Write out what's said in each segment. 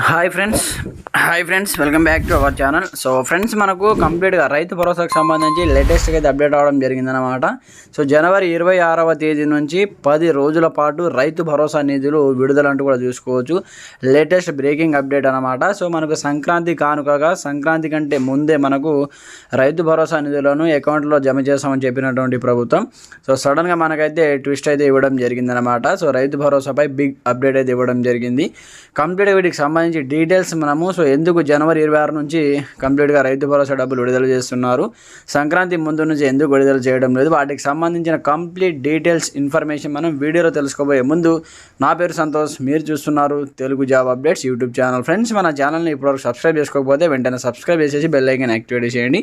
Hi friends welcome back to our channel. So friends, మనకు కంప్లీట్గా రైతు భరోసాకు సంబంధించి లేటెస్ట్గా అయితే అప్డేట్ అవ్వడం జరిగిందనమాట. సో జనవరి 26వ తేదీ నుంచి 10 రోజుల పాటు రైతు భరోసా నిధులు విడుదల అంటూ కూడా చూసుకోవచ్చు. లేటెస్ట్ బ్రేకింగ్ అప్డేట్ అనమాట. సో మనకు సంక్రాంతి కానుకగా సంక్రాంతి కంటే ముందే మనకు రైతు భరోసా నిధులను అకౌంట్లో జమ చేస్తామని చెప్పినటువంటి ప్రభుత్వం సో సడన్గా మనకైతే ట్విస్ట్ అయితే ఇవ్వడం జరిగిందనమాట. సో రైతు భరోసాపై బిగ్ అప్డేట్ అయితే ఇవ్వడం జరిగింది. కంప్లీట్గా వీటికి సంబంధించి డీటెయిల్స్ మనము సో ఎందుకు జనవరి 26 నుంచి కంప్లీట్గా రైతు భరోసా డబ్బులు విడుదల చేస్తున్నారు, సంక్రాంతి ముందు నుంచి ఎందుకు విడుదల చేయడం లేదు, వాటికి సంబంధించిన కంప్లీట్ డీటెయిల్స్ ఇన్ఫర్మేషన్ మనం వీడియోలో తెలుసుకోబోయే ముందు నా పేరు సంతోష్, మీరు చూస్తున్నారు Telugu job updates YouTube channel. Friends, మన ఛానల్ని ఇప్పటివరకు సబ్స్క్రైబ్ చేసుకోకపోతే వెంటనే సబ్స్క్రైబ్ చేసేసి బెల్ ఐకాన్ యాక్టివేట్ చేయండి.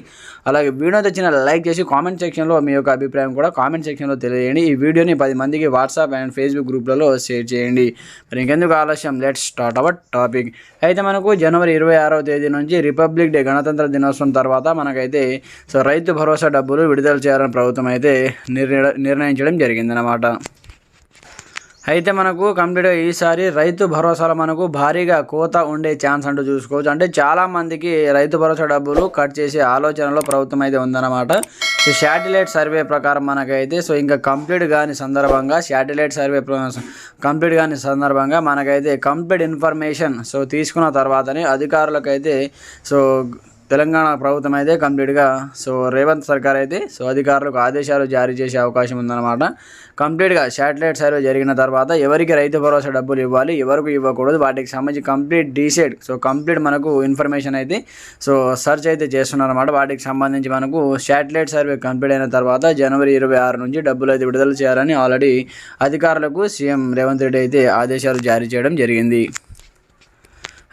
అలాగే వీడియో తెచ్చిన లైక్ చేసి కామెంట్ సెక్షన్లో మీ యొక్క అభిప్రాయం కూడా కామెంట్ సెక్షన్లో తెలియజేయండి. ఈ వీడియోని 10 మందికి వాట్సాప్ అండ్ ఫేస్బుక్ గ్రూప్లలో షేర్ చేయండి. మరి ఇంకెందుకు ఆలస్యం, లెట్స్ స్టార్ట్ అవర్ టాపిక్. అయితే మనకు జనవరి 26వ తేదీ నుంచి రిపబ్లిక్ డే గణతంత్ర దినోత్సవం తర్వాత మనకైతే సో రైతు భరోసా డబ్బులు విడుదల చేయాలని ప్రభుత్వం అయితే నిర్ణయించడం జరిగిందనమాట. అయితే మనకు కంప్లీట్గా ఈసారి రైతు భరోసాలో మనకు భారీగా కోత ఉండే ఛాన్స్ అంటూ చూసుకోవచ్చు. అంటే చాలామందికి రైతు భరోసా డబ్బులు కట్ చేసే ఆలోచనలో ప్రభుత్వం అయితే ఉందన్నమాట. సో శాటిలైట్ సర్వే ప్రకారం మనకైతే సో ఇంకా కంప్లీట్ కాని సందర్భంగా మనకైతే కంప్లీట్ ఇన్ఫర్మేషన్ సో తీసుకున్న తర్వాతనే అధికారులకైతే సో తెలంగాణ ప్రభుత్వం అయితే కంప్లీట్గా సో రేవంత్ సర్కార్ అయితే సో అధికారులకు ఆదేశాలు జారీ చేసే అవకాశం ఉందన్నమాట. కంప్లీట్గా శాటిలైట్ సర్వే జరిగిన తర్వాత ఎవరికి రైతు భరోసా డబ్బులు ఇవ్వాలి, ఎవరికి ఇవ్వకూడదు, వాటికి సంబంధించి కంప్లీట్ మనకు ఇన్ఫర్మేషన్ అయితే సో సెర్చ్ అయితే చేస్తున్నారన్నమాట. వాటికి సంబంధించి మనకు శాటిలైట్ సర్వే కంప్లీట్ అయిన తర్వాత జనవరి 26 నుంచి డబ్బులు అయితే విడుదల చేయాలని ఆల్రెడీ అధికారులకు సీఎం రేవంత్ రెడ్డి అయితే ఆదేశాలు జారీ చేయడం జరిగింది.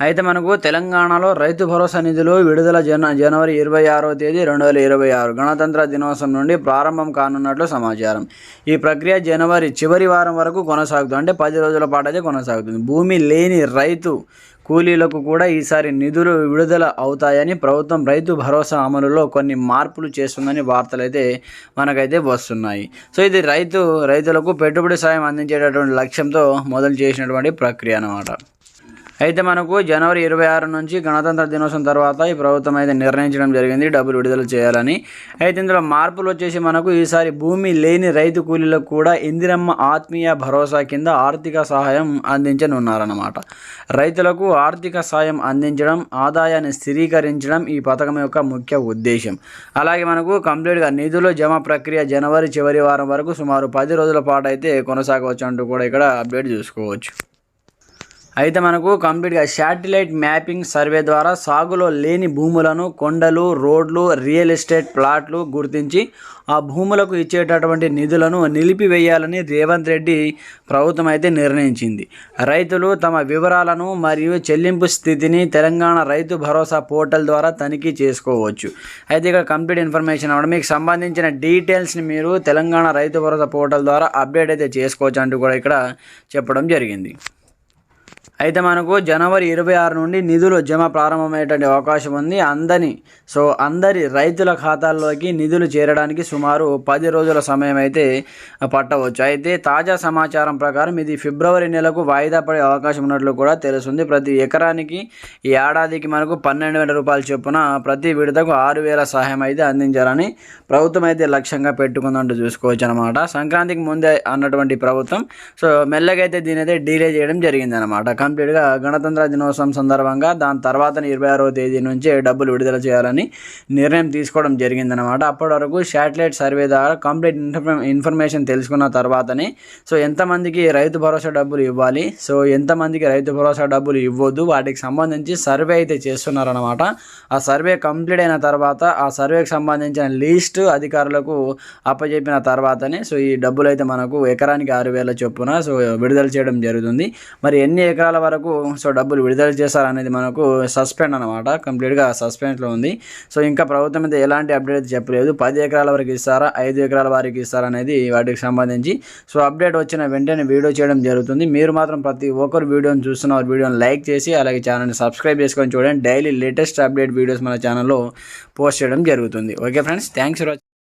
అయితే మనకు తెలంగాణలో రైతు భరోసా నిధులు విడుదల జనవరి 26వ తేదీ 2026 గణతంత్ర దినోత్సవం నుండి ప్రారంభం కానున్నట్లు సమాచారం. ఈ ప్రక్రియ జనవరి చివరి వారం వరకు కొనసాగుతుంది. అంటే 10 రోజుల పాటు అయితే కొనసాగుతుంది. భూమి లేని రైతు కూలీలకు కూడా ఈసారి నిధులు విడుదల అవుతాయని ప్రభుత్వం రైతు భరోసా అమలులో కొన్ని మార్పులు చేస్తుందని వార్తలు అయితే మనకైతే వస్తున్నాయి. సో ఇది రైతులకు పెట్టుబడి సాయం అందించేటటువంటి లక్ష్యంతో మొదలు చేసినటువంటి ప్రక్రియ అన్నమాట. అయితే మనకు జనవరి 26 నుంచి గణతంత్ర దినోత్సవం తర్వాత ఈ ప్రభుత్వం అయితే నిర్ణయించడం జరిగింది డబ్బులు విడుదల చేయాలని. అయితే ఇందులో మార్పులు వచ్చేసి మనకు ఈసారి భూమి లేని రైతు కూలీలకు కూడా ఇందిరమ్మ ఆత్మీయ భరోసా కింద ఆర్థిక సహాయం అందించనున్నారన్నమాట. రైతులకు ఆర్థిక సాయం అందించడం, ఆదాయాన్ని స్థిరీకరించడం ఈ పథకం యొక్క ముఖ్య ఉద్దేశం. అలాగే మనకు కంప్లీట్గా నిధుల జమ ప్రక్రియ జనవరి చివరి వారం వరకు సుమారు 10 రోజుల పాటు అయితే కొనసాగవచ్చు అంటూ కూడా ఇక్కడ అప్డేట్ చూసుకోవచ్చు. అయితే మనకు కంప్లీట్గా శాటిలైట్ మ్యాపింగ్ సర్వే ద్వారా సాగులో లేని భూములను, కొండలు, రోడ్లు, రియల్ ఎస్టేట్ ప్లాట్లు గుర్తించి ఆ భూములకు ఇచ్చేటటువంటి నిధులను నిలిపివేయాలని రేవంత్ రెడ్డి ప్రభుత్వం అయితే నిర్ణయించింది. రైతులు తమ వివరాలను మరియు చెల్లింపు స్థితిని తెలంగాణ రైతు భరోసా పోర్టల్ ద్వారా తనిఖీ చేసుకోవచ్చు. అయితే ఇక్కడ కంప్లీట్ ఇన్ఫర్మేషన్ అన్నమాట. మీకు సంబంధించిన డీటెయిల్స్ని మీరు తెలంగాణ రైతు భరోసా పోర్టల్ ద్వారా అప్డేట్ అయితే చేసుకోవచ్చు అంటూ కూడా ఇక్కడ చెప్పడం జరిగింది. అయితే మనకు జనవరి 26 నుండి నిధులు జమ ప్రారంభమయ్యేటువంటి అవకాశం ఉంది. అందరి రైతుల ఖాతాల్లోకి నిధులు చేరడానికి సుమారు 10 రోజుల సమయం అయితే పట్టవచ్చు. అయితే తాజా సమాచారం ప్రకారం ఇది ఫిబ్రవరి నెలకు వాయిదా పడే అవకాశం ఉన్నట్లు కూడా తెలుస్తుంది. ప్రతి ఎకరానికి ఈ ఏడాదికి మనకు 12,000 రూపాయలు చొప్పున ప్రతి విడతకు 6,000 సహాయం అయితే అందించాలని ప్రభుత్వం అయితే లక్ష్యంగా పెట్టుకుందంటూ చూసుకోవచ్చు అనమాట. సంక్రాంతికి ముందే అన్నటువంటి ప్రభుత్వం సో మెల్లగైతే దీని అయితే డీలే చేయడం జరిగింది అనమాట. కంప్లీట్గా గణతంత్ర దినోత్సవం సందర్భంగా దాని తర్వాత 26వ తేదీ నుంచే డబ్బులు విడుదల చేయాలని నిర్ణయం తీసుకోవడం జరిగిందనమాట. అప్పటి వరకు శాటిలైట్ సర్వే ద్వారా కంప్లీట్ ఇన్ఫర్మేషన్ తెలుసుకున్న తర్వాతనే సో ఎంతమందికి రైతు భరోసా డబ్బులు ఇవ్వాలి, సో ఎంతమందికి రైతు భరోసా డబ్బులు ఇవ్వద్దు, వాటికి సంబంధించి సర్వే అయితే చేస్తున్నారనమాట. ఆ సర్వే కంప్లీట్ అయిన తర్వాత ఆ సర్వేకి సంబంధించిన లిస్ట్ అధికారులకు అప్పచెప్పిన తర్వాతనే సో ఈ డబ్బులు అయితే మనకు ఎకరానికి 6,000 చొప్పున సో విడుదల చేయడం జరుగుతుంది. మరి ఎన్ని ఎకరాల వరకు సో డబ్బులు విడుదల చేస్తారనేది మనకు సస్పెండ్ అనమాట. కంప్లీట్గా సస్పెన్స్లో ఉంది. సో ఇంకా ప్రభుత్వం అయితే ఎలాంటి అప్డేట్ అయితే చెప్పలేదు. 10 ఎకరాల వరకు ఇస్తారా, 5 ఎకరాల వరకు ఇస్తారా అనేది వాటికి సంబంధించి సో అప్డేట్ వచ్చిన వెంటనే వీడియో చేయడం జరుగుతుంది. మీరు మాత్రం ప్రతి ఒక్కరు వీడియోని చూస్తున్న వీడియోని లైక్ చేసి అలాగే ఛానల్ని సబ్స్క్రైబ్ చేసుకొని చూడండి. డైలీ లేటెస్ట్ అప్డేట్ వీడియోస్ మన ఛానల్లో పోస్ట్ చేయడం జరుగుతుంది. Okay friends, thanks for watching.